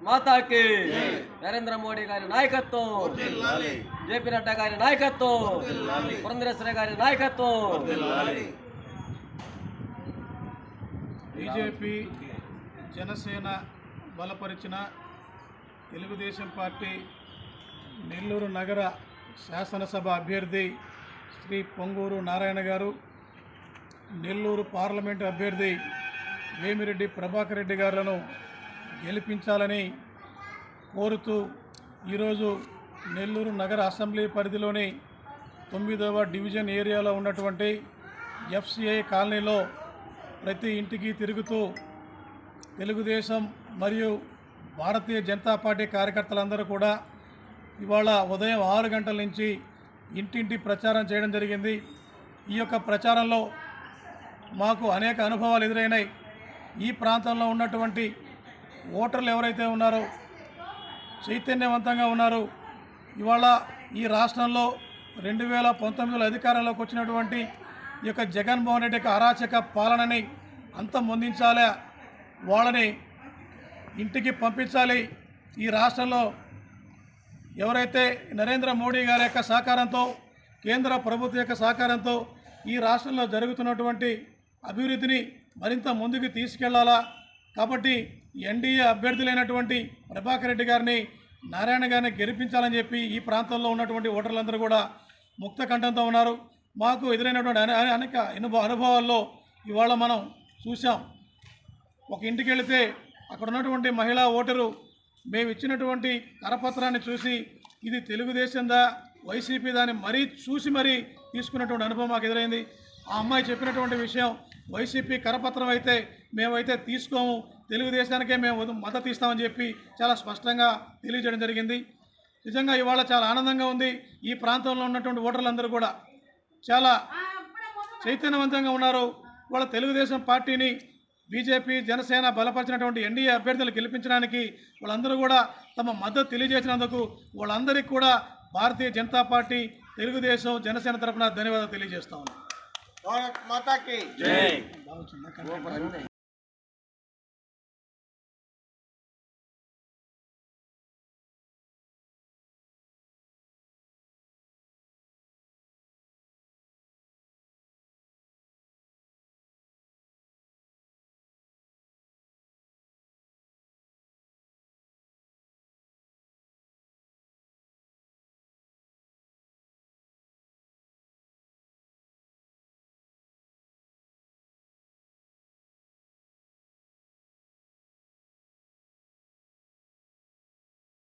మాతాకి నరేంద్ర మోడీ గారి నాయకత్వం, జేపీ నడ్డా గారి నాయకత్వం, పురంధరేశ్వరి గారి నాయకత్వం. బీజేపీ జనసేన బలపరిచిన తెలుగుదేశం పార్టీ నెల్లూరు నగర శాసనసభ అభ్యర్థి శ్రీ పొంగూరు నారాయణ గారు, నెల్లూరు పార్లమెంటు అభ్యర్థి వేమిరెడ్డి ప్రభాకర్ రెడ్డి గారులను గెలిపించాలని కోరుతూ ఈరోజు నెల్లూరు నగర అసెంబ్లీ పరిధిలోని 9వ డివిజన్ ఏరియాలో ఉన్నటువంటి ఎఫ్సిఐ కాలనీలో ప్రతి ఇంటికి తిరుగుతూ తెలుగుదేశం మరియు భారతీయ జనతా పార్టీ కార్యకర్తలందరూ కూడా ఇవాళ ఉదయం 6 గంటల నుంచి ఇంటింటి ప్రచారం చేయడం జరిగింది. ఈ యొక్క ప్రచారంలో మాకు అనేక అనుభవాలు ఎదురైనాయి. ఈ ప్రాంతంలో ఉన్నటువంటి ఓటర్లు ఎవరైతే ఉన్నారో చైతన్యవంతంగా ఉన్నారు. ఇవాళ ఈ రాష్ట్రంలో 2019లో అధికారంలోకి వచ్చినటువంటి ఈ యొక్క జగన్మోహన్ రెడ్డి యొక్క అరాచక పాలనని అంతమొందించాలి, వాళ్ళని ఇంటికి పంపించాలి. ఈ రాష్ట్రంలో ఎవరైతే నరేంద్ర మోడీ గారి యొక్క సహకారంతో, కేంద్ర ప్రభుత్వం యొక్క సహకారంతో ఈ రాష్ట్రంలో జరుగుతున్నటువంటి అభివృద్ధిని మరింత ముందుకు తీసుకెళ్లాలా. కాబట్టి ఎన్డీఏ అభ్యర్థులైనటువంటి ప్రభాకర్ రెడ్డి గారిని, నారాయణ గారిని గెలిపించాలని చెప్పి ఈ ప్రాంతంలో ఉన్నటువంటి ఓటర్లందరూ కూడా ముక్త కంఠంతో ఉన్నారు. మాకు ఎదురైనటువంటి అనేక అనుభవాల్లో ఇవాళ మనం చూసాం. ఒక ఇంటికి వెళితే అక్కడ ఉన్నటువంటి మహిళా ఓటరు మేము ఇచ్చినటువంటి కరపత్రాన్ని చూసి ఇది తెలుగుదేశందా వైసీపీ దాన్ని మరీ చూసి మరీ తీసుకున్నటువంటి అనుభవం మాకు ఎదురైంది. ఆ అమ్మాయి చెప్పినటువంటి విషయం, వైసీపీ కరపత్రం అయితే మేమైతే తీసుకోము, తెలుగుదేశానికే మేము మద్దతు ఇస్తామని చెప్పి చాలా స్పష్టంగా తెలియజేయడం జరిగింది. నిజంగా ఇవాళ చాలా ఆనందంగా ఉంది. ఈ ప్రాంతంలో ఉన్నటువంటి ఓటర్లందరూ కూడా చాలా చైతన్యవంతంగా ఉన్నారు. వాళ్ళ తెలుగుదేశం పార్టీని, బీజేపీ జనసేన బలపరిచినటువంటి ఎన్డీఏ అభ్యర్థులు గెలిపించడానికి వాళ్ళందరూ కూడా తమ మద్దతు తెలియజేసినందుకు వాళ్ళందరికీ కూడా భారతీయ జనతా పార్టీ, తెలుగుదేశం, జనసేన తరఫున ధన్యవాదాలు తెలియజేస్తా ఉన్నాం.